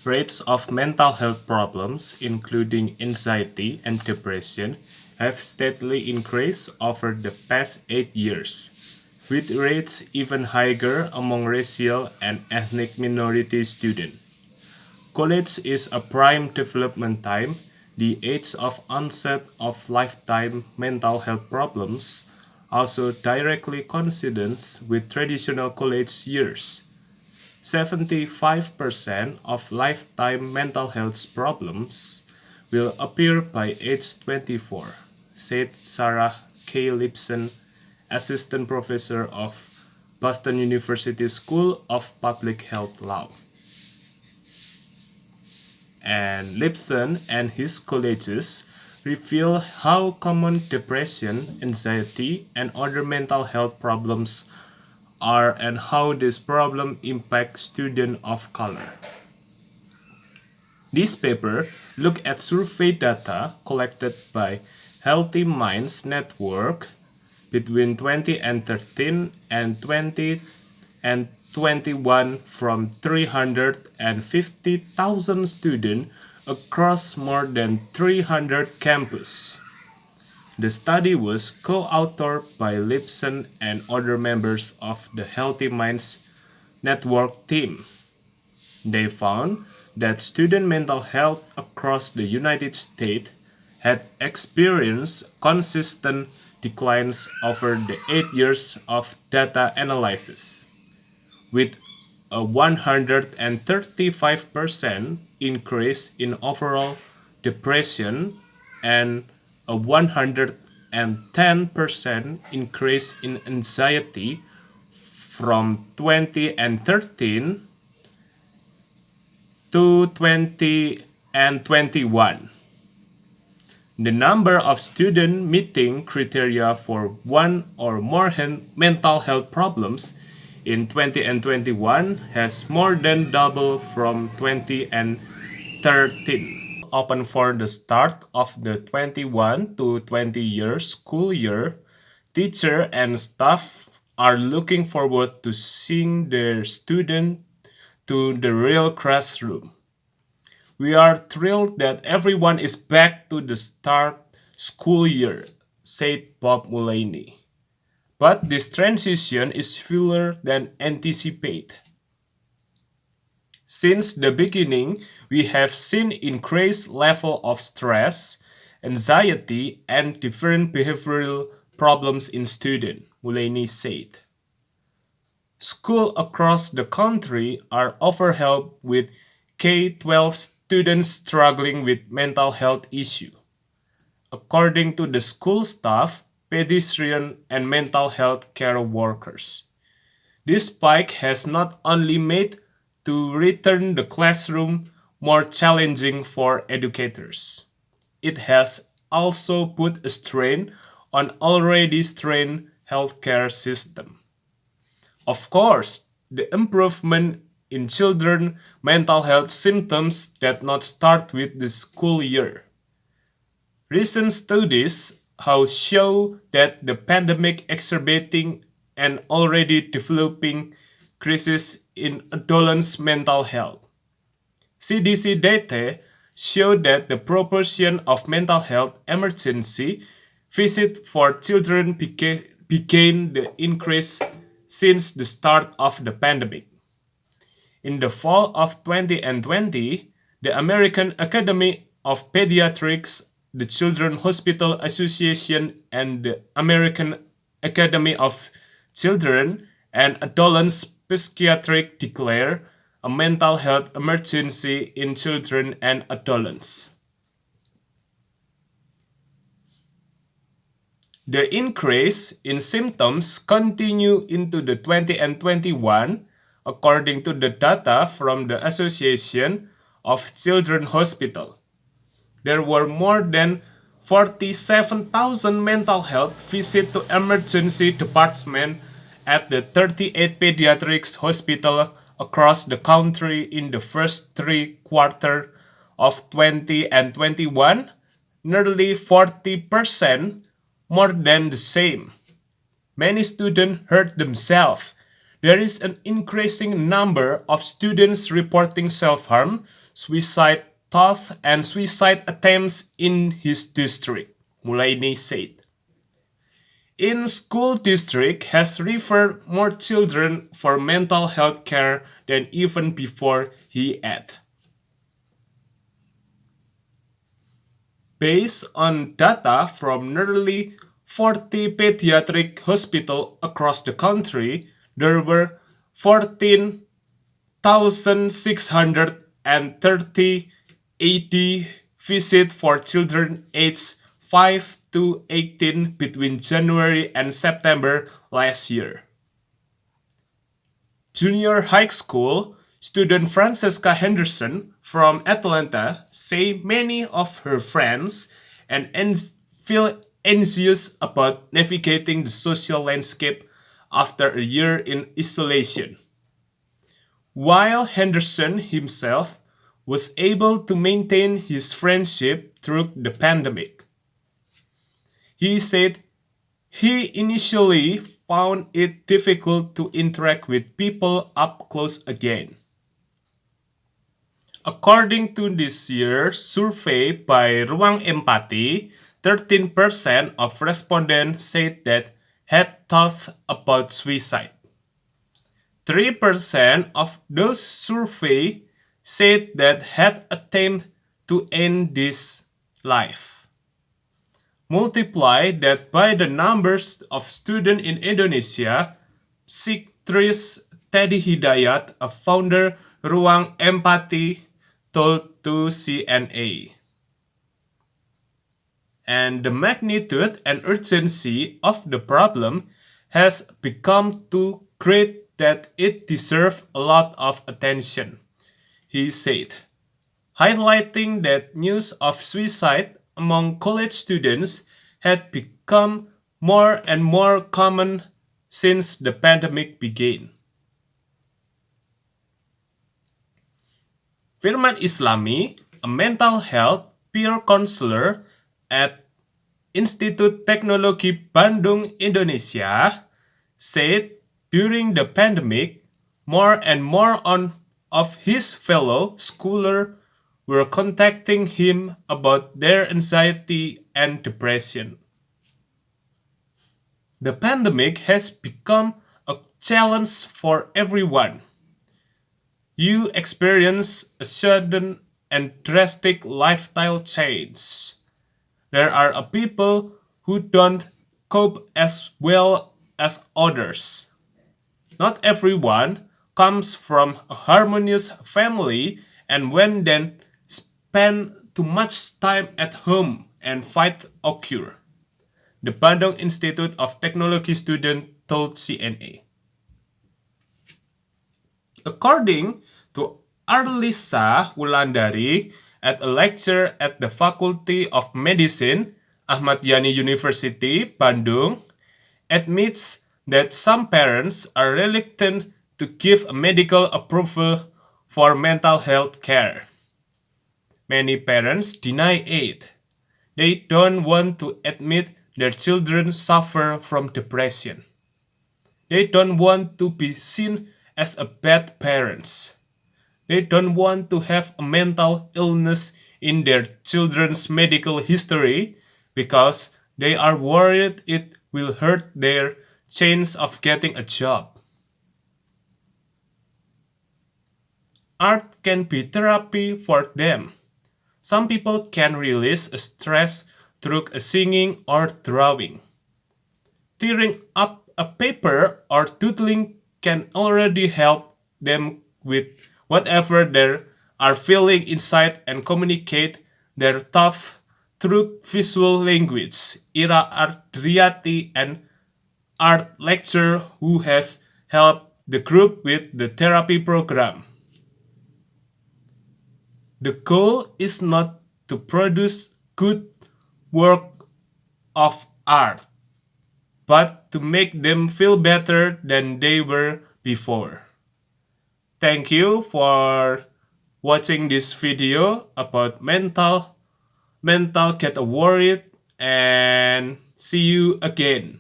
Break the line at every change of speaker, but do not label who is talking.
Rates of mental health problems, including anxiety and depression, have steadily increased over the past 8 years, with rates even higher among racial and ethnic minority students. College is a prime development time, the age of onset of lifetime mental health problems, also directly coincides with traditional college years. 75% of lifetime mental health problems will appear by age 24, said Sarah K. Lipson, assistant professor of Boston University School of Public Health Law. And Lipson and his colleagues reveal how common depression, anxiety, and other mental health problems are and how this problem impacts students of color. This paper looked at survey data collected by Healthy Minds Network between 2013 and 2021 from 350,000 students across more than 300 campuses. The study was co-authored by Lipson and other members of the Healthy Minds Network team. They found that student mental health across the United States had experienced consistent declines over the 8 years of data analysis, with a 135% increase in overall depression and a 110% increase in anxiety from 2013 to 2021. The number of students meeting criteria for one or more mental health problems in 2021 has more than doubled from 2013. Open for the start of the 21 to 20 year school year, teachers and staff are looking forward to seeing their students to the real classroom. We are thrilled that everyone is back to the start school year, said Bob Mulaney. But this transition is fuller than anticipated. Since the beginning, we have seen increased level of stress, anxiety, and different behavioral problems in students, Mulaney said. Schools across the country are overwhelmed with K-12 students struggling with mental health issues. According to the school staff, pediatricians, and mental health care workers. This spike has not only made to return the classroom more challenging for educators. It has also put a strain on already strained healthcare system. Of course, the improvement in children mental health symptoms did not start with the school year. Recent studies have shown that the pandemic exacerbating an already developing crisis in adolescents' mental health. CDC data show that the proportion of mental health emergency visits for children began to increase since the start of the pandemic. In the fall of 2020, the American Academy of Pediatrics, the Children's Hospital Association, and the American Academy of Children and Adolescent Psychiatry declare a mental health emergency in children and adolescents. The increase in symptoms continued into the 2021, according to the data from the Association of Children's Hospital. There were more than 47,000 mental health visits to emergency departments at the 38 pediatrics hospitals across the country in the first three quarters of 2021, nearly 40% more than the same. Many students hurt themselves. There is an increasing number of students reporting self-harm, suicide thoughts and suicide attempts in his district, Mulaini said. In school district has referred more children for mental health care than even before, he added. Based on data from nearly 40 pediatric hospitals across the country, there were 14,630 AD visits for children aged 5 to 18 between January and September last year. Junior high school student Francesca Henderson from Atlanta say many of her friends and feel anxious about navigating the social landscape after a year in isolation. While Henderson himself was able to maintain his friendship through the pandemic. He said he initially found it difficult to interact with people up close again. According to this year's survey by Ruang Empati, 13% of respondents said that had thoughts about suicide. 3% of those surveyed said that had attempted to end this life. Multiply that by the numbers of students in Indonesia, Psikiatris Teddy Hidayat, a founder Ruang Empati, told to CNA. And the magnitude and urgency of the problem has become too great that it deserves a lot of attention, he said, highlighting that news of suicide among college students had become more and more common since the pandemic began. Firman Islami, a mental health peer counselor at Institut Teknologi Bandung, Indonesia, said during the pandemic, more and more of his fellow scholars were contacting him about their anxiety and depression. The pandemic has become a challenge for everyone. You experience a sudden and drastic lifestyle change. There are people who don't cope as well as others. Not everyone comes from a harmonious family and when then spend too much time at home and fight occur, the Bandung Institute of Technology student told CNA. According to Arlisa Wulandari at a lecture at the Faculty of Medicine, Ahmad Yani University, Bandung, admits that some parents are reluctant to give a medical approval for mental health care. Many parents deny it. They don't want to admit their children suffer from depression. They don't want to be seen as a bad parents. They don't want to have a mental illness in their children's medical history because they are worried it will hurt their chance of getting a job. Art can be therapy for them. Some people can release stress through singing or drawing. Tearing up a paper or doodling can already help them with whatever they are feeling inside and communicate their thoughts through visual language. Ira Ardriati, an art lecturer who has helped the group with the therapy program. The goal is not to produce good work of art, but to make them feel better than they were before. Thank you for watching this video about mental get worried and see you again.